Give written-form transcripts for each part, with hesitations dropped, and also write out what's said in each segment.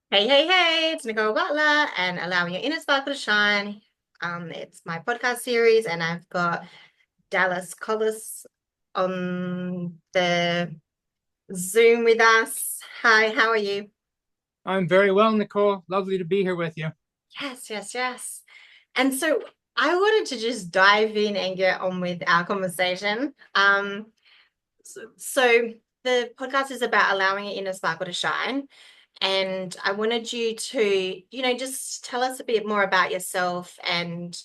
Hey, hey, hey, it's Nicole Butler and allowing your inner sparkle to shine. It's my podcast series, and I've got Dallas Collis on the Zoom with us. Hi, how are you? I'm very well, Nicole. Lovely to be here with you. Yes, yes, yes. And so I wanted to just dive in and get on with our conversation. So the podcast is about allowing your inner sparkle to shine. And I wanted you to, just tell us a bit more about yourself and,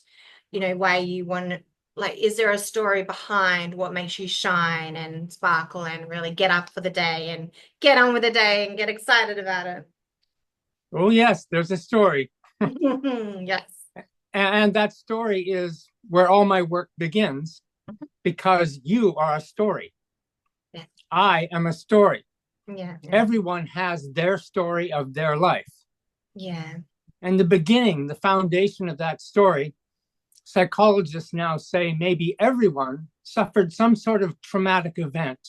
why you want, like, is there a story behind what makes you shine and sparkle and really get up for the day and get on with the day and get excited about it? Oh, yes, there's a story. Yes. And that story is where all my work begins because you are a story. Yeah. I am a story. Yeah. Yeah. Everyone has their story of their life. Yeah. And the beginning, the foundation of that story, psychologists now say maybe everyone suffered some sort of traumatic event.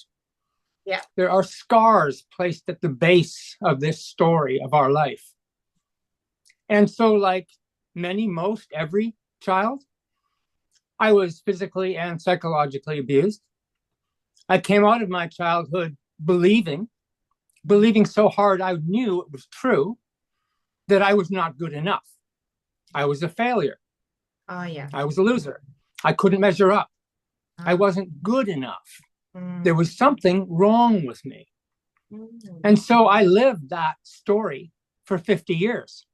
Yeah. There are scars placed at the base of this story of our life. And so, like most every child, I was physically and psychologically abused. I came out of my childhood believing so hard I knew it was true that I was not good enough. I was a failure. Oh, yeah. I was a loser. I couldn't measure up. I Ah. wasn't good enough. There Mm. was something wrong with me. Mm. And so I lived that story for 50 years.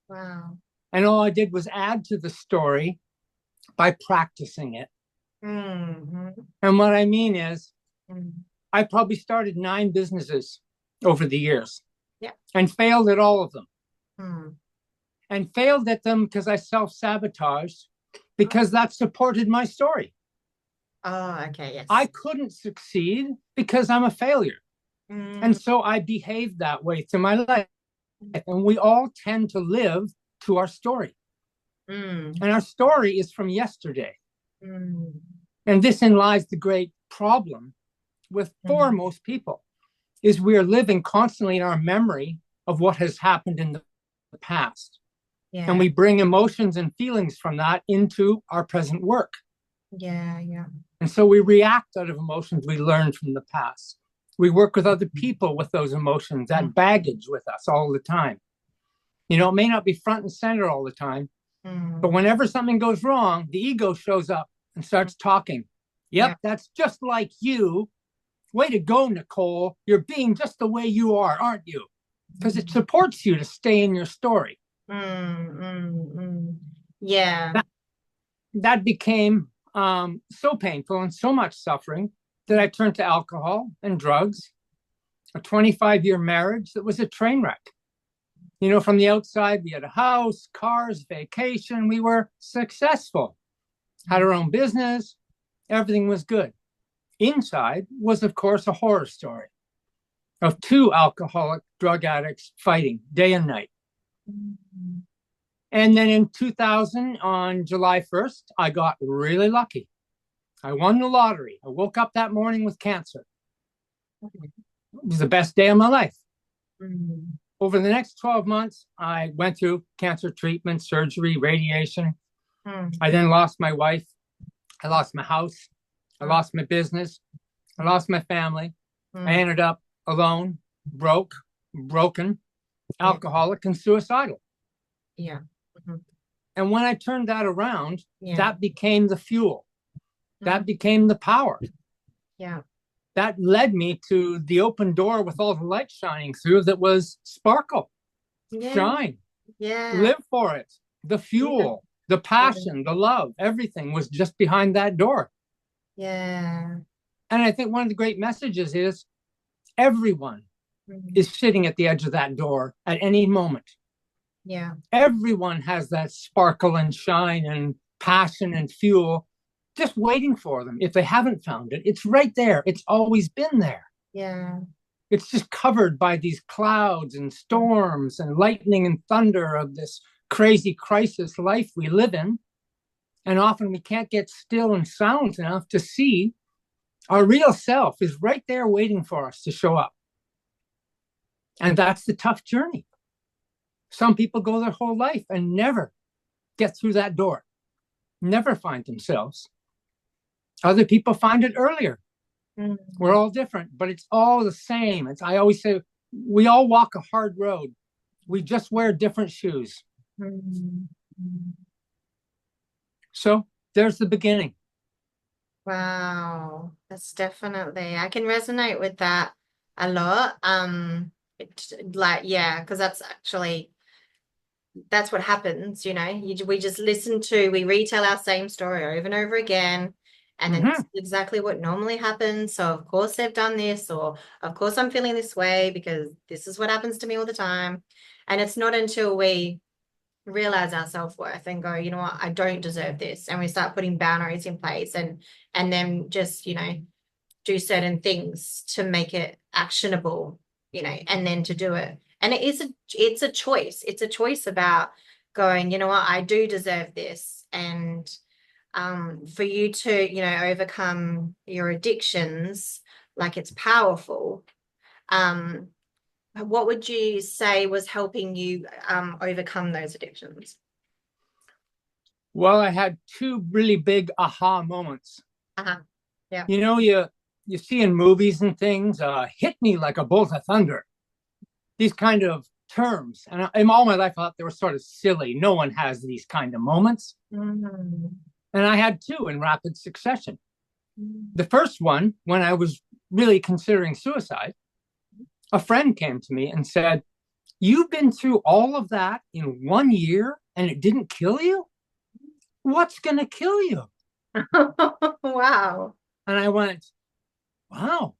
Wow. And all I did was add to the story by practicing it. Mm. And what I mean is, Mm. I probably started 9 businesses over the years Yeah. and failed at all of them. Mm. And failed at them because I self sabotaged, Oh, because that supported my story. oh, okay. I Yes. couldn't succeed because I'm a failure. Mm. And so I behaved that way to my life. And we all tend to live to our story. Mm. And our story is from yesterday. Mm. And this in lies the great problem with Mm. foremost people is we are living constantly in our memory of what has happened in the past. And Yeah. we bring emotions and feelings from that into our present work. Yeah. Yeah. And so we react out of emotions we learned from the past. We work with other people with those emotions, that baggage with us all the time. It may not be front and center all the time, but Mm. whenever something goes wrong, the ego shows up and starts talking. Yeah. Yep, that's just like you. Way to go, Nicole. You're being just the way you are, aren't you? Because it Mm. supports you to stay in your story. Mm. Mm. Yeah. That, that became so painful and so much suffering that I turned to alcohol and drugs, a 25-year marriage that was a train wreck. From the outside, we had a house, cars, vacation. We were successful, had our own business. Everything was good. Inside was, of course, a horror story of two alcoholic drug addicts fighting day and night. Mm. And then in 2000, on July 1st, I got really lucky. I won the lottery. I woke up that morning with cancer. It was the best day of my life. Mm. Over the next 12 months, I went through cancer treatment, surgery, radiation. Mm. I then lost my wife. I lost my house. I Mm. lost my business. I lost my family. I Mm. ended up alone, broken, Yeah. alcoholic, and suicidal. Yeah. Mhm. And when I turned that around, Yeah. that became the fuel. Mm. That became the power. Yeah. That led me to the open door with all the light shining through that was sparkle, Yeah. shine, Yeah. live for it. The Yeah. fuel, the Yeah. passion, the love, everything was just behind that door. Yeah. And I think one of the great messages is everyone Mm. is sitting at the edge of that door at any moment. Yeah. Everyone has that sparkle and shine and passion and fuel just waiting for them. If they haven't found it, it's right there. It's always been there. Yeah. It's just covered by these clouds and storms and lightning and thunder of this crazy crisis life we live in. And often we can't get still and silent enough to see our real self is right there waiting for us to show up. And that's the tough journey. Some people go their whole life and never get through that door, never find themselves. Other people find it earlier. Mm. We're all different, but it's all the same. I always say we all walk a hard road. We just wear different shoes. Mm. So there's the beginning. Wow, that's definitely, I can resonate with that a lot. Like, yeah, because that's what happens, we just we retell our same story over and over again. And then this Mm-hmm. is exactly what normally happens. So of course they've done this, or of course I'm feeling this way because this is what happens to me all the time. And it's not until we realize our self-worth and go, you know what, I don't deserve this. And we start putting boundaries in place and then just, do certain things to make it actionable, and then to do it. And it's a choice. It's a choice about going, you know what, I do deserve this. And for you to, overcome your addictions, like it's powerful. Um, what would you say was helping you overcome those addictions? Well, I had two really big aha moments. Uh-huh. Yeah. You know, you see in movies and things, hit me like a bolt of thunder. These kind of terms, and in all my life, I thought they were sort of silly. No one has these kind of moments, Mm. and I had two in rapid succession. Mm. The first one, when I was really considering suicide, a friend came to me and said, "You've been through all of that in 1 year, and it didn't kill you. What's going to kill you?" Wow. And I went, "Wow,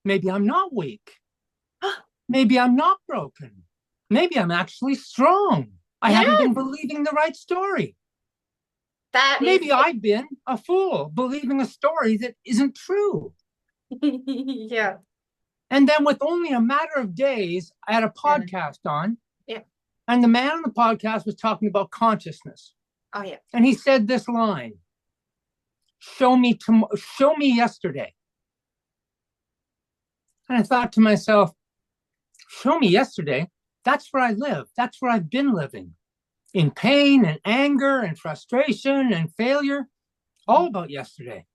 maybe I'm not weak. Maybe I'm not broken. Maybe I'm actually strong. I haven't been Yes, believing the right story. that is Maybe I've been a fool believing a story that isn't true." yeah. And then, with only a matter of days, I had a Yeah. podcast on, Yeah. and the man on the podcast was talking about consciousness. Oh yeah. And he said this line: show me yesterday. And I thought to myself, show me yesterday. That's where I live. That's where I've been living, in pain and anger and frustration and failure, all about yesterday.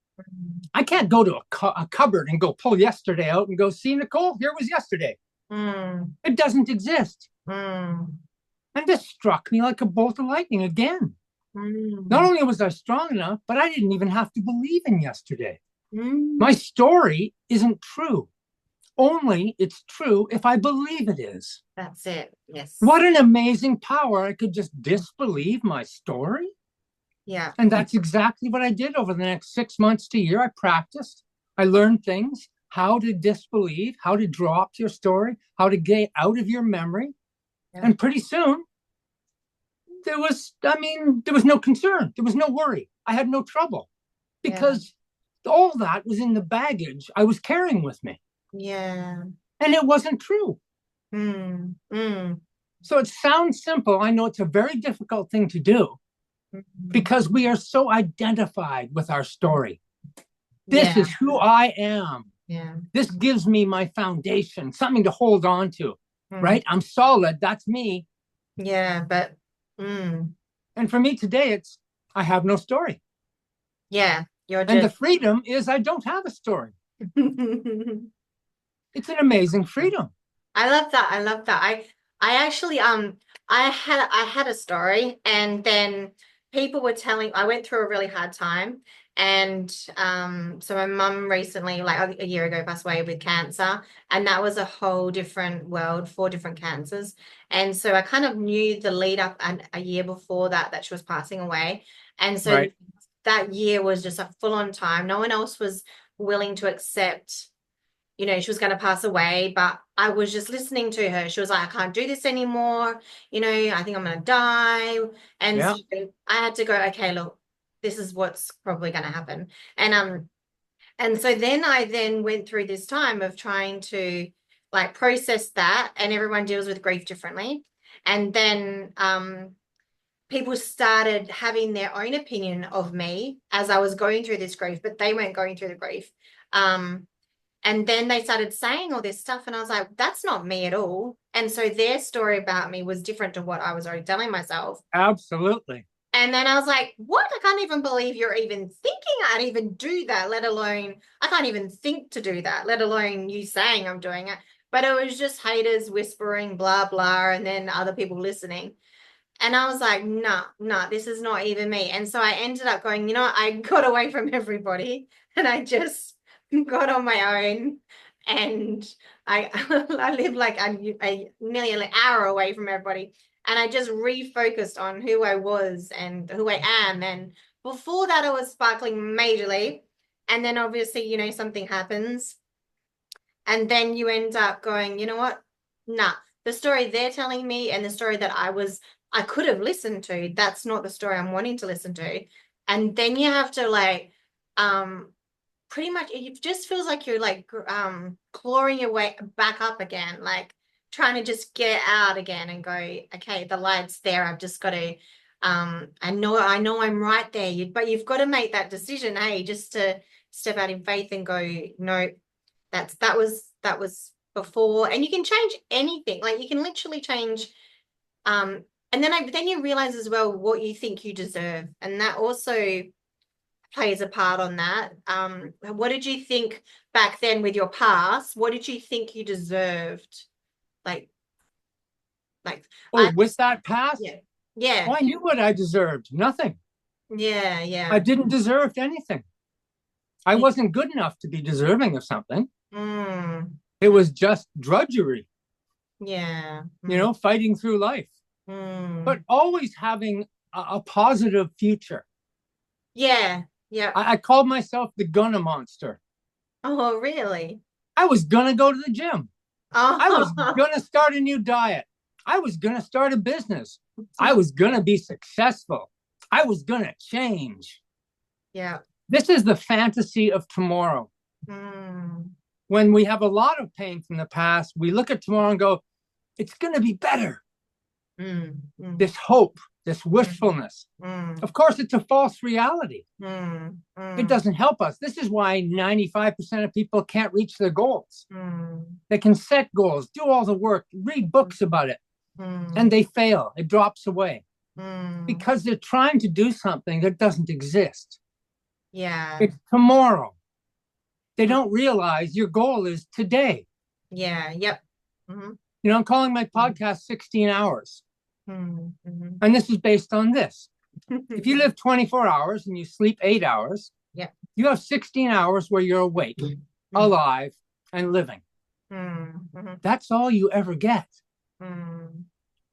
I can't go to a cupboard and go pull yesterday out and go, see, Nicole, here was yesterday. Mm. It doesn't exist. Mm. And this struck me like a bolt of lightning again. Not Mm. only was I strong enough, but I didn't even have to believe in yesterday. My Mm. story isn't true. Only it's true if I believe it is. That's it. Yes. What an amazing power. I could just disbelieve my story. Yeah. And that's exactly what I did over the next 6 months to a year. I practiced, I learned things, how to disbelieve, how to drop your story, how to get out of your memory. Yeah. And pretty soon, there was no concern. There was no worry. I had no trouble Yeah. because all that was in the baggage I was carrying with me. Yeah. And it wasn't true. Mm. Mm. So it sounds simple. I know it's a very difficult thing to do Mm. because we are so identified with our story. This Yeah. is who I am. Yeah. This gives me my foundation, something to hold on to, Mm. right? I'm solid. That's me. Yeah. But mm. And for me today, I have no story. Yeah. You're And the just freedom is I don't have a story. It's an amazing freedom. I love that. I love that. I actually I had a story, and then people were telling I went through a really hard time, and so my mum recently, like a year ago, passed away with cancer, and that was a whole different world, four different cancers. And so I kind of knew the lead up and a year before that she was passing away. And so Right. that year was just a full on time. No one else was willing to accept, she was going to pass away, but I was just listening to her. She was like, I can't do this anymore. I think I'm going to die. And Yeah. so I had to go, okay, look, this is what's probably going to happen. And so then I then went through this time of trying to like process that, and everyone deals with grief differently. And then people started having their own opinion of me as I was going through this grief, but they weren't going through the grief. Um, And then they started saying all this stuff, and I was like, that's not me at all. And so their story about me was different to what I was already telling myself. Absolutely. And then I was like, what? I can't even believe you're even thinking I'd even do that, let alone, I can't even think to do that, let alone you saying I'm doing it. But it was just haters whispering, blah, blah, and then other people listening. And I was like, no, no, this is not even me. And so I ended up going, you know what? I got away from everybody and I just got on my own. And I I lived like nearly an hour away from everybody. And I just refocused on who I was and who I am. And before that, I was sparkling majorly. And then obviously, something happens. And then you end up going, you know what? Nah, the story they're telling me and the story that I could have listened to, that's not the story I'm wanting to listen to. And then you have to um, pretty much, it just feels like you're clawing your way back up again, like trying to just get out again and go, okay, the light's there. I've just got to, I know I'm right there. But you've got to make that decision, hey, just to step out in faith and go, no, that was before. And you can change anything. Like you can literally change and then you realize as well what you think you deserve. And that also plays a part on that. What did you think back then with your past? What did you think you deserved? Like like Oh, I with that past, yeah. Yeah. oh, I knew what I deserved. Nothing. Yeah, I yeah. didn't deserve anything. I Yeah. wasn't good enough to be deserving of something. Mm, It was just drudgery, yeah. Mm, fighting through life, but mm. always having a positive future. Yeah. Yeah. I called myself the Gunna Monster. Oh, really? I was going to go to the gym. I was Oh, going to start a new diet. I was going to start a business. I was going to be successful. I was going to change. yeah. This is the fantasy of tomorrow. Mm, When we have a lot of pain from the past, we look at tomorrow and go, it's going to be better. mm, This hope, this mm, wishfulness. mm, Of course, it's a false reality. mm, It mm, doesn't help us. This is why 95% of people can't reach their goals. mm, They can set goals, do all the work, read books about it, and mm, they fail. It drops away mm. because they're trying to do something that doesn't exist. Yeah. It's tomorrow. They Mm, don't realize your goal is today. yeah. Yep. Mm-hmm. I'm calling my podcast 16 hours. Mm-hmm. And this is based on this. If you live 24 hours and you sleep 8 hours, Yep. you have 16 hours where you're awake, Mm, alive, and living. mm, That's all you ever get. mm,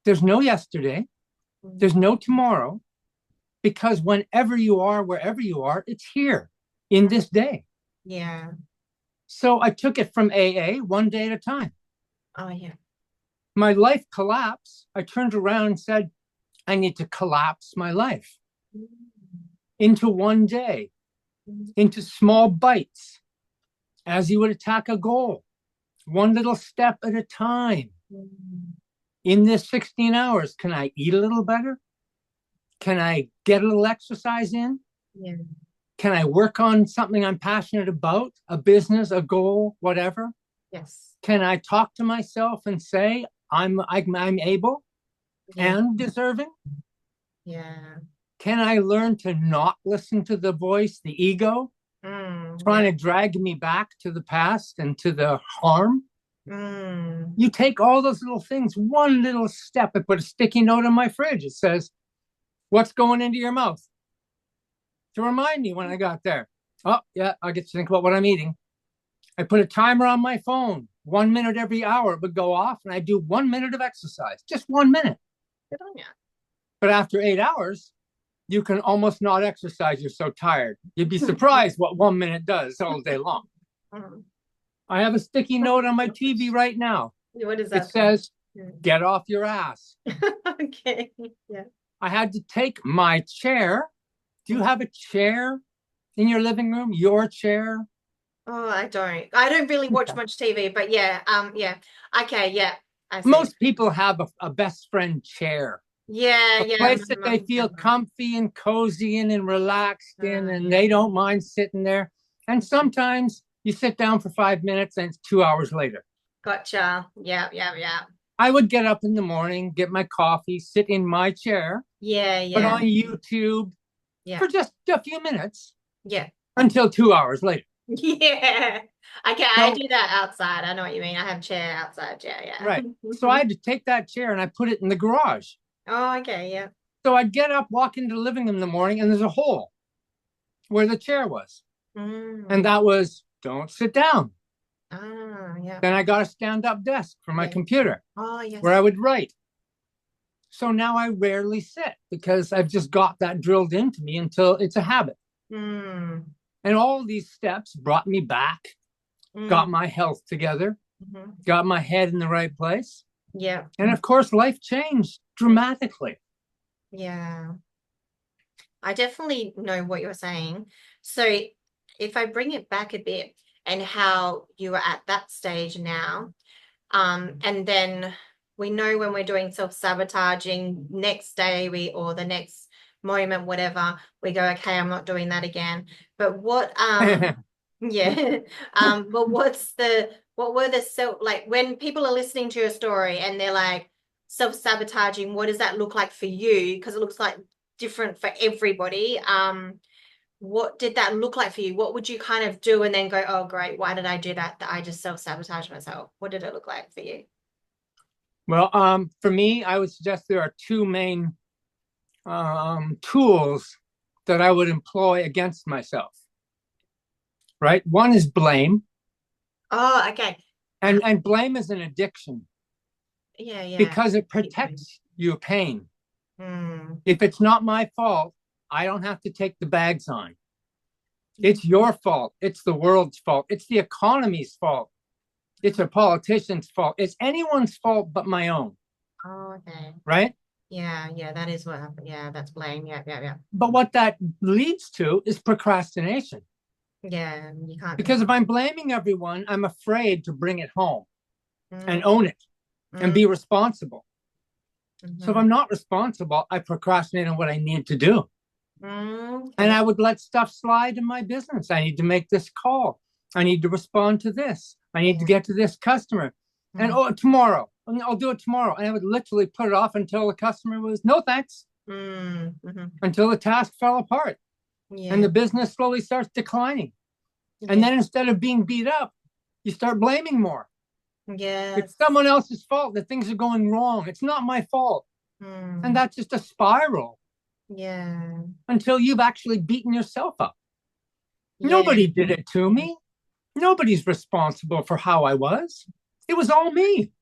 There's no yesterday, mm. there's no tomorrow, because whenever you are, wherever you are, it's here in this day. Yeah. So I took it from AA one day at a time. Oh, yeah. My life collapsed. I turned around and said, I need to collapse my life into one day, into small bites, as you would attack a goal, one little step at a time. In this 16 hours, can I eat a little better? Can I get a little exercise in? Yeah. Can I work on something I'm passionate about, a business, a goal, whatever? Yes. Can I talk to myself and say I'm able Yeah. and deserving? Yeah. Can I learn to not listen to the voice, the ego, trying Yeah. to drag me back to the past and to the harm? Mm. You take all those little things, one little step. I put a sticky note on my fridge. It says, what's going into your mouth? To remind me when I got there. Oh, yeah, I get to think about what I'm eating. I put a timer on my phone. 1 minute every hour it would go off, and I do 1 minute of exercise, just 1 minute. Good on you. But after 8 hours, you can almost not exercise. You're so tired. You'd be surprised what 1 minute does all day long. Mm. I have a sticky note on my TV right now. What is It that? says, get off your ass. Okay. Yeah. I had to take my chair. Do you have a chair in your living room? Your chair? Oh, I don't. I don't really watch much TV, but yeah. Yeah. Okay. Yeah. I see. Most people have a best friend chair, Yeah. a Yeah. place My that they mum feel had one. comfy and cozy in and relaxed in, and Yeah. they don't mind sitting there. And sometimes You sit down for 5 minutes and it's 2 hours later. Gotcha. Yeah, yeah, yeah. I would get up in the morning, get my coffee, sit in my chair, Yeah, put yeah, on YouTube yeah, for just a few minutes yeah. until 2 hours later. Yeah. I So, do that outside. I know what you mean. I have chair outside chair, right. So yeah. I had to take that chair and I put it in the garage. Oh, okay, yeah. So I'd get up, walk into the living room in the morning, and there's a hole where the chair was. And Mm. that was, don't sit down. Ah, yeah. Then I got a stand up desk for my Yeah. computer Oh, where I yes. would write. So now I rarely sit because I've just got that drilled into me until it's a habit. Mm. And all these steps brought me back, got Mm. my health together, Hmm. got my head in the right place. Yeah. And of course, life changed dramatically. Yeah. I definitely know what you're saying. So if I bring it back a bit and how you are at that stage now, and then we know when we're doing self-sabotaging, next day we or the next moment, whatever, we go, okay, I'm not doing that again. But what yeah. But what were the self like when people are listening to your story and they're like self-sabotaging, what does that look like for you? Because it looks like different for everybody. What did that look like for you? What would you kind of do and then go, oh great, why did I do that? That I just self-sabotage myself. What did it look like for you? Well, for me, I would suggest there are two main tools that I would employ against myself. Right, one is blame, Oh, okay. and blame is an addiction Yeah, yeah. because it protects you pain. Mm. If it's not my fault, I don't have to take the bags on. It's your fault. It's the world's fault. It's the economy's fault. It's a politician's fault. It's anyone's fault but my own. Oh, okay. Right? Yeah, yeah, that is what happened. Yeah, that's blame. Yeah, yeah, yeah. But what that leads to is procrastination. Yeah, you can't do Because if I'm blaming everyone, I'm afraid to bring it home and mm, own it and mm, be responsible. So if mm, I'm not responsible, I procrastinate on what I need to do. And okay. I would let stuff slide in my business. I need to make this call. I need to respond to this. I need to Yeah. get to this customer. And Mm, oh, tomorrow. I'll do it tomorrow. And I would literally put it off until the customer was, no thanks, mhm. until the task fell apart and Yeah. the business slowly starts declining. And Yeah. then instead of being beat up, you start blaming more. It's Yes. someone else's fault that things are going wrong. It's not my fault. And Mm, that's just a spiral yeah. until you've actually beaten yourself up. Yeah. Nobody did it to me. Nobody's responsible for how I was. It was all me.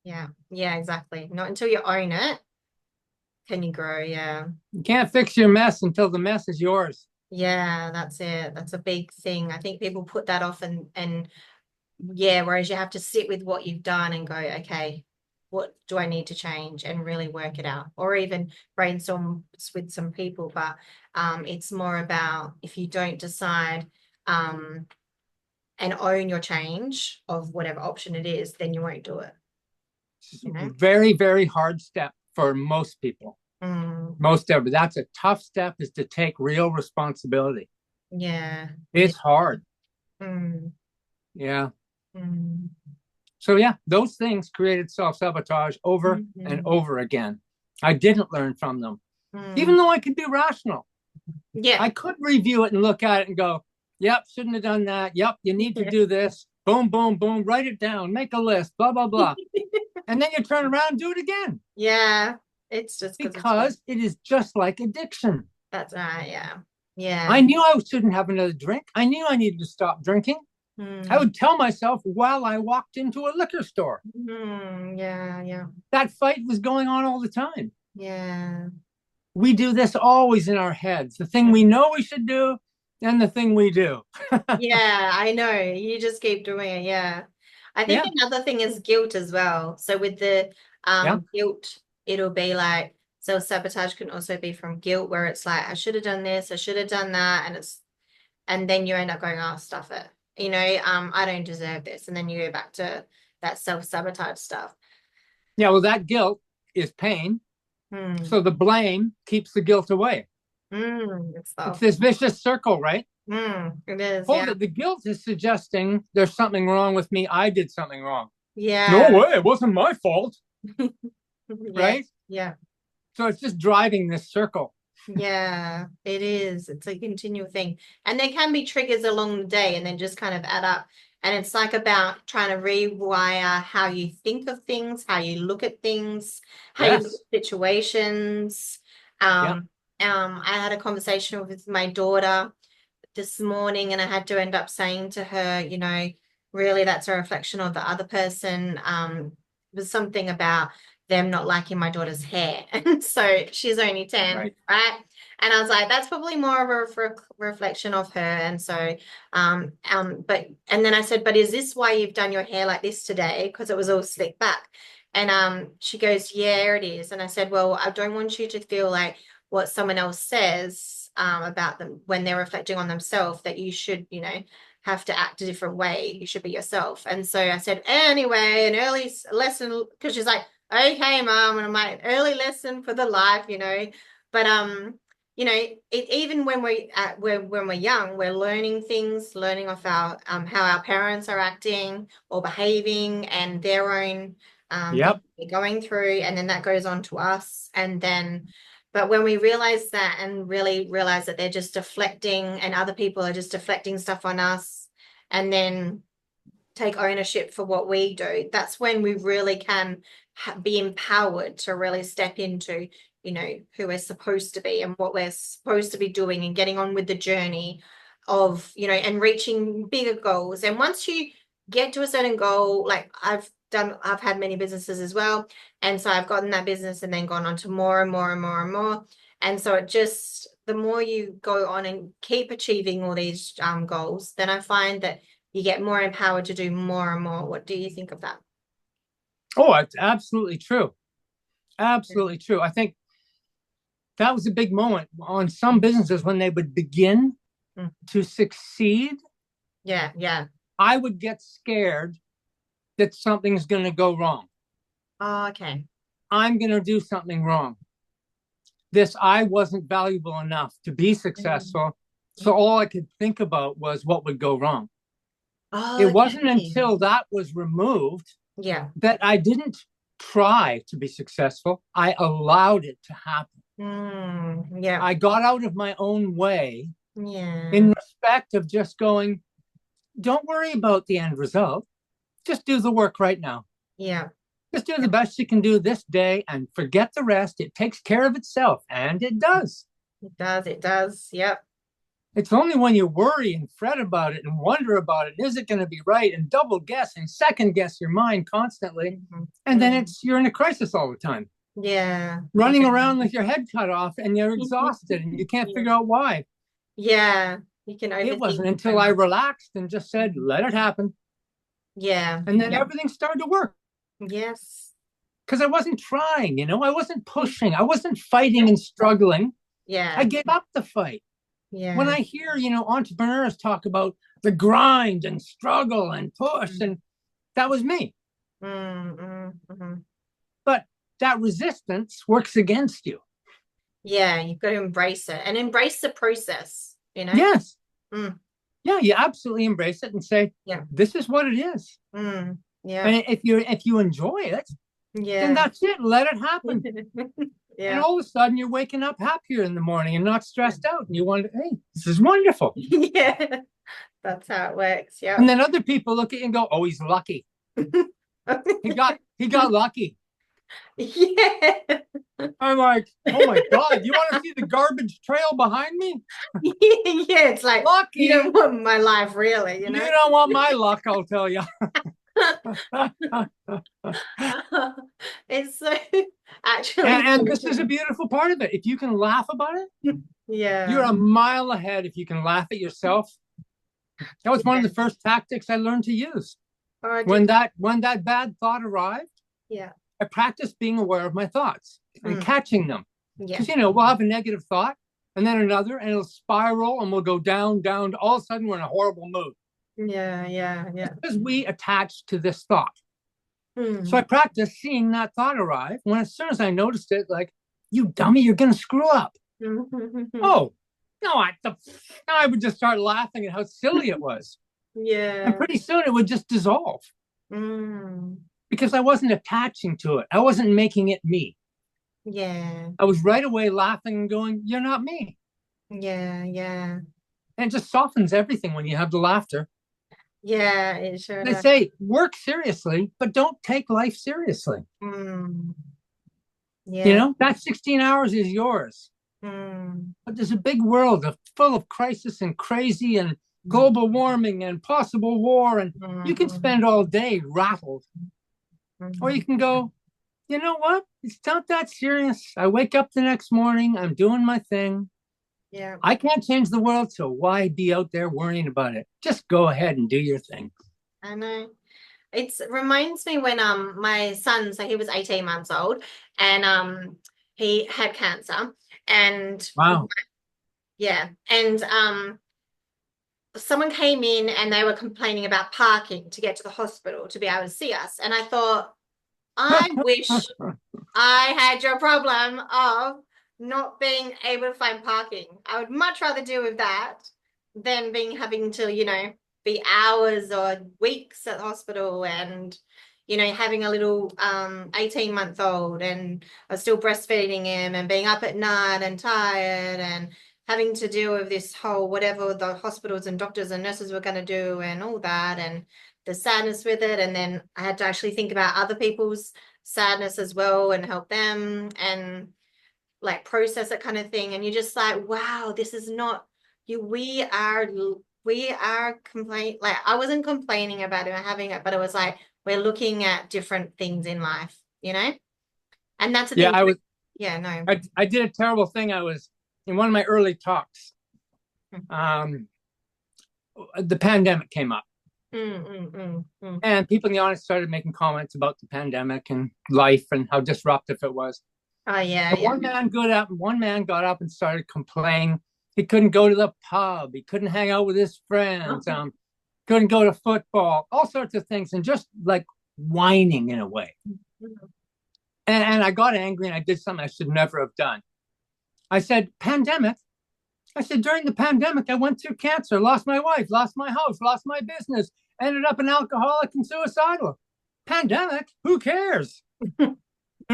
Yeah. Yeah, exactly. Not until you own it can you grow. Yeah. You can't fix your mess until the mess is yours. Yeah, that's it. That's a big thing. I think people put that off and yeah, whereas you have to sit with what you've done and go, okay, what do I need to change and really work it out, or even brainstorm with some people. But it's more about if you don't decide um, and own your change of whatever option it is, then you won't do it. It's You a know? very, very hard step for most people. Mm, Most of it. That's a tough step is to take real responsibility. yeah. Yeah. It's hard. Mm, Yeah. mm, So yeah, those things created self-sabotage over and mm, over again. I didn't learn from them. mm. Even though I could be rational, Yeah. I could review it and look at it and go, yep, shouldn't have done that. Yep, you need to do this. Boom, boom, boom. Write it down. Make a list. Blah, blah, blah. And then you turn around and do it again Yeah. It's just because it's fun. because it is just like addiction. That's right. Yeah. Yeah. I knew I shouldn't have another drink. I knew I needed to stop drinking. I Mm, would tell myself while I walked into a liquor store. yeah. Yeah. That fight was going on all the time. Yeah. We do this always in our heads, the thing we know we should do and the thing we do. Yeah, I know. You just keep doing it. Yeah. I think Yeah. another thing is guilt as well. So with the Yeah. guilt, it'll be like self-sabotage can also be from guilt where it's like, I should have done this, I should have done that, and then you end up going, oh, stuff it. I don't deserve this. And then you go back to that self-sabotage stuff. Yeah. Well, that guilt is pain. Hmm. So the blame keeps the guilt away. It's It's stuff. this vicious circle, right? It is, Hold yeah. it. The guilt is suggesting there's something wrong with me. I did something wrong. No Yeah. way. It wasn't my fault. Yeah. Right. Yeah. So it's just driving this circle. Yeah, it is. It's a continual thing. And there can be triggers along the day and then just kind of add up. And it's like about trying to rewire how you think of things, how you look at things, how you look Yes. at situations. Yep. I had a conversation with my daughter this morning and I had to end up saying to her, really that's a reflection of the other person. It was something about them not liking my daughter's hair. And so she's only 10, Right. right? And I was like, that's probably more of a reflection of her. And so, and then I said, but is this why you've done your hair like this today? Because it was all slicked back. And she goes, yeah, it is. And I said, well, I don't want you to feel like what someone else says about them when they're reflecting on themselves, that you should, have to act a different way. You should be yourself. And so I said, anyway, an early lesson, because she's like, okay, mom. And I'm like, early lesson for the life, But even when we're young, we're learning things, learning of our how our parents are acting or behaving and their own things Yep. they're going through, and then that goes on to us. And then, but when we realize that and really realize that they're just deflecting and other people are just deflecting stuff on us, and then take ownership for what we do, that's when we really can be empowered to really step into, who we're supposed to be and what we're supposed to be doing and getting on with the journey of, and reaching bigger goals. And once you get to a certain goal, like I've had many businesses as well. And so I've gotten that business and then gone on to more and more and more and more. And so it just, the more you go on and keep achieving all these goals, then I find that you get more empowered to do more and more. What do you think of that? Oh, it's absolutely true. Absolutely true. I think that was a big moment on some businesses when they would begin Mm. to succeed. Yeah, yeah. I would get scared that something's going to go wrong. Oh, okay. I'm going to do something wrong. I wasn't valuable enough to be Mm. successful. So all I could think about was what would go wrong. Oh, It wasn't okay. until that was removed Yeah. that I didn't try to be successful. I allowed it to happen. Yeah. I got out of my own way Yeah. in respect of just going, don't worry about the end result. Just do the work right now. Yeah. Just do the best you can do this day and forget the rest. It takes care of itself. And it does. It does. It does. Yep. It's only when you worry and fret about it and wonder about it, is it going to be right? And double guess and second guess your mind constantly. Mm-hmm. And then Mm-hmm. you're in a crisis all the time, Yeah. running Yeah. around with your head cut off and you're exhausted and you can't Yeah. figure out why. Yeah. You can It overthink wasn't it so until I much. relaxed and just said, let it happen. Yeah. And then Yeah. everything started to work Yes. because I wasn't trying, I wasn't pushing, I wasn't fighting and struggling. I Yeah. gave up the fight. When Yeah. I hear, entrepreneurs talk about the grind and struggle and push, and that was me. Mm-hmm. But that resistance works against you. Yeah, you've got to embrace it and embrace the process. Yes. Mm, Yeah, you absolutely embrace it and say, yeah. this is what it is. Yeah. And if you enjoy it, then Yeah. that's it. Let it happen. And Yeah. all of a sudden you're waking up happier in the morning and not stressed out. And you wonder, hey, this is wonderful. Yeah. That's how it works. Yeah. And then other people look at you and go, oh, he's lucky. He got lucky. Yeah. I'm like, oh my God, you want to see the garbage trail behind me? Yeah, it's like Lucky. you don't want my life really. You don't want my luck, I'll tell you. It's so actually And this is a beautiful part of it. If you can laugh about it, you're yeah. a mile ahead if you can laugh at yourself. That was one of the first tactics I learned to use. Oh, When that bad thought arrived, yeah. I practiced being aware of my thoughts and catching them. Yeah. Because, we'll have a negative thought and then another, and it'll spiral and we'll go down, down. All of a sudden, we're in a horrible mood. Yeah. Yeah. Yeah. Because we attach to this thought. So I practiced seeing that thought arrive. When as soon as I noticed it, like, you dummy, you're going to screw up. Oh, No, I would just start laughing at how silly it was. And Yeah. pretty soon it would just dissolve Mm. because I wasn't attaching to it. I wasn't making it me. Yeah. I was right away laughing and going, "You're not me." Yeah. Yeah. And it just softens everything when you have the laughter. Yeah, it sure They does. say work seriously, but don't take life seriously. Mm. Yeah. That 16 hours is yours. Mm. But there's a big world full of crisis and crazy and global warming and possible war. And you can Mm-hmm. spend all day rattled. Or Mm-hmm. you can go, you know what? It's not that serious. I wake up the next morning. I'm doing my thing. Yeah, I can't change the world. So why be out there worrying about it? Just go ahead and do your thing. I know. It reminds me when my son, so he was 18 months old, and he had cancer, and Wow. yeah, and someone came in and they were complaining about parking to get to the hospital to be able to see us, and I thought, I wish I had your problem of not being able to find parking. I would much rather deal with that than being having to, be hours or weeks at the hospital and, having a little 18-month-old and I was still breastfeeding him and being up at night and tired and having to deal with this whole whatever the hospitals and doctors and nurses were going to do and all that and the sadness with it. And then I had to actually think about other people's sadness as well and help them and like process it kind of thing. And you're just like, wow, this is not you. We are complaining. Like I wasn't complaining about it or having it, but it was like we're looking at different things in life. And that's the Yeah, thing. I was Yeah, no. I did a terrible thing. I was in one of my early talks. Um, the pandemic came up. Mm, mm, mm, mm. And people in the audience started making comments about the pandemic and life and how disruptive it was. Oh yeah, And yeah. one man got up and started complaining. He couldn't go to the pub. He couldn't hang out with his friends. Couldn't go to football. All sorts of things, and just like whining in a way. And I got angry and I did something I should never have done. I said, "Pandemic." I said, "During the pandemic, I went through cancer, lost my wife, lost my house, lost my business, ended up an alcoholic and suicidal. Pandemic? Who cares?" And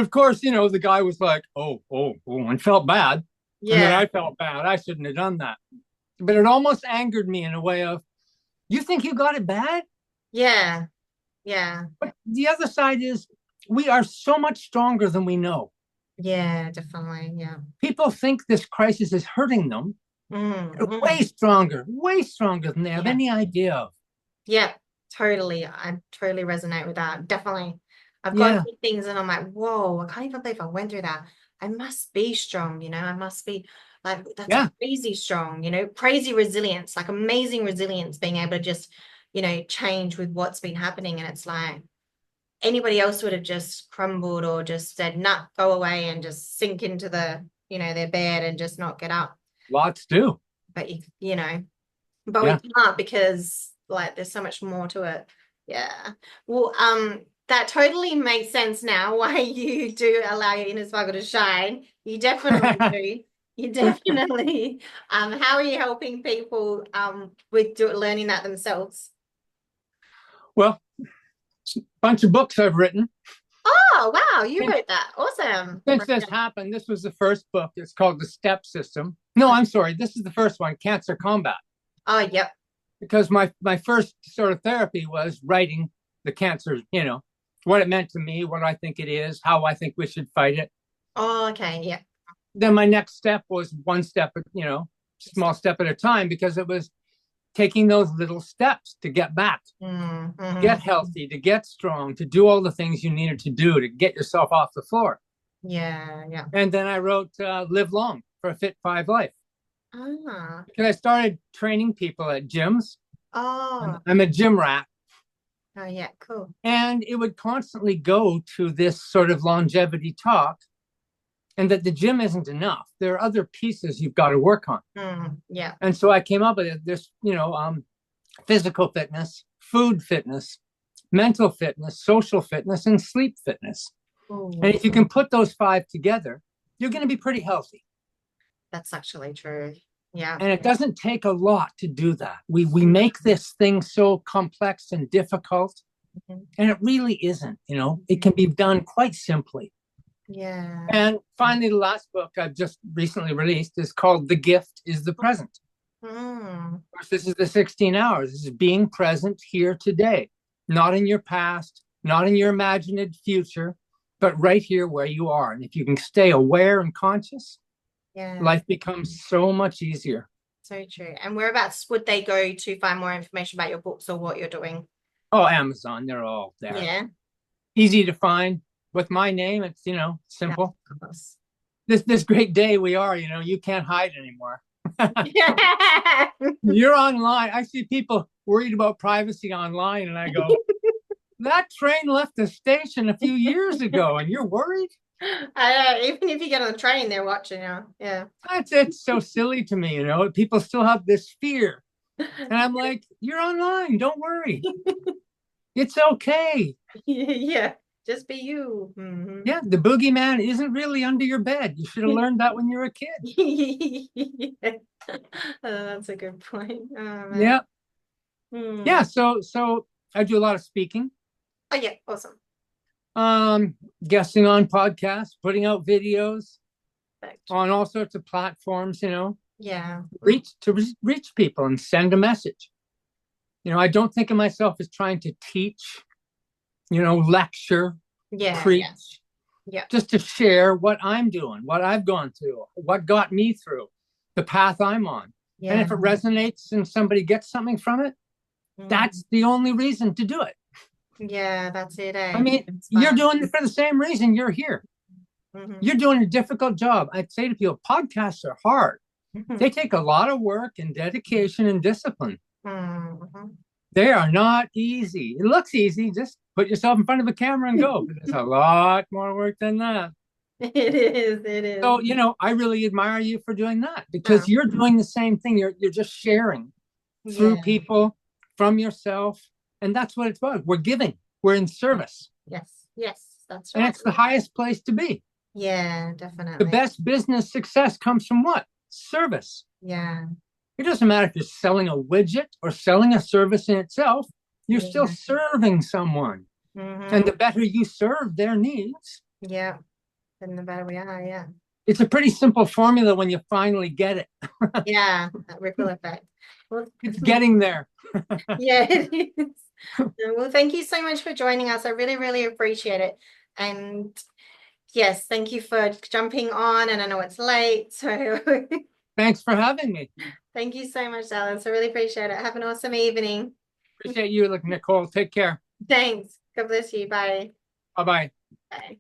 of course, the guy was like, oh, and felt bad. And then Yeah, I felt bad. I shouldn't have done that. But it almost angered me in a way of, you think you got it bad? yeah, yeah, But the other side is, we are so much stronger than we know. yeah, definitely. Yeah. People think this crisis is hurting them. Mm, They're mm. way stronger than they have Yeah. any idea of. Yeah, totally. I totally resonate with that. Definitely. I've gone Yeah, through things and I'm like, whoa, I can't even believe I went through that. I must be strong. I must be like, that's yeah, crazy strong, crazy resilience, like amazing resilience, being able to just, change with what's been happening. And it's like anybody else would have just crumbled or just said, nah, go away and just sink into their bed and just not get up. lots do. But but we Yeah. can't because like there's so much more to it. Yeah. Well, that totally makes sense now why you do allow your inner sparkle to shine. You definitely do. You definitely. How are you helping people with learning that themselves? Well, a bunch of books I've written. Oh, wow, you wrote that. Awesome. Since this happened, this was the first book. It's called The Step System. No, I'm sorry. This is the first one, Cancer Combat. Oh, yep. Because my first sort of therapy was writing the cancer, what it meant to me, what I think it is, how I think we should fight it. Oh, okay, yeah. Then my next step was one step, small step at a time, because it was taking those little steps to get back, get Mm-hmm. healthy, to get strong, to do all the things you needed to do to get yourself off the floor. Yeah, yeah. And then I wrote Live Long for a Fit 5 Life. Ah. Because I started training people at gyms. Oh. I'm a gym rat. Oh, yeah, cool. And it would constantly go to this sort of longevity talk, and that the gym isn't enough. There are other pieces you've got to work on. Yeah. And so I came up with this, physical fitness, food fitness, mental fitness, social fitness, and sleep fitness. And Ooh, if you can put those 5 together, you're going to be pretty healthy. that's actually true. Yeah. And it doesn't take a lot to do that. We make this thing so complex and difficult, Mhm. and it really isn't. It can be done quite simply. Yeah. And finally, the last book I've just recently released is called The Gift is the Present. Mm. Of course, this is the 16 hours. This is being present here today, not in your past, not in your imagined future, but right here where you are. And if you can stay aware and conscious, Yeah. life becomes so much easier. So true. And whereabouts would they go to find more information about your books or what you're doing? Oh, Amazon, they're all there. Yeah. Easy to find. With my name, it's, Yeah, simple. of course. This great day we are, you can't hide anymore. Yeah. You're online. I see people worried about privacy online, and I go, that train left the station a few years ago, and you're worried? I know, even if you get on the train, they're watching you. Yeah. It's so silly to me, People still have this fear. And I'm like, you're online. Don't worry. It's okay. Yeah. Just be you. Mm-hmm. Yeah, the boogeyman isn't really under your bed. You should have learned that when you were a kid. Yeah. That's a good point. Oh man. Yeah. Hmm. Yeah. So I do a lot of speaking, Oh yeah, awesome. um, guesting on podcasts, putting out videos Perfect. on all sorts of platforms, Yeah. reach people and send a message. I don't think of myself as trying to teach, lecture, Yeah, yeah, preach, yeah. just to share what I'm doing, what I've gone through, what got me through, the path I'm on. And Yeah. if it resonates and somebody gets something from it, Mm. that's the only reason to do it. Yeah, that's it, I eh? mean, you're Inspire. doing it for the same reason you're here. Mm-hmm. You're doing a difficult job. I'd say to people, podcasts are hard. They take a lot of work and dedication and discipline. Mm-hmm. They are not easy. It looks easy. Just put yourself in front of a camera and go. But there's a lot more work than that. It is, it is. So, I really admire you for doing that Oh, because you're doing the same thing. You're just sharing through yeah. people, from yourself. And that's what it's about. We're giving, we're in service. Yes, yes, that's And right. it's the highest place to be. Yeah, The definitely. best business success comes from what? Service. Yeah, It doesn't matter if you're selling a widget or selling a service in itself, you're still yeah. serving someone. And Mm-hmm. the better you serve their needs, Yeah, then the better we are, yeah. it's a pretty simple formula when you finally get it. Yeah, that ripple effect. Well, It's getting there. yeah, it is. Well, thank you so much for joining us. I really, really appreciate it. And yes, thank you for jumping on. And I know it's late, so Thanks for having me. thank you so much, Alice. I really appreciate it. Have an awesome evening. Appreciate you, Nicole. Take care. Thanks. God bless you. Bye. Bye bye. Bye.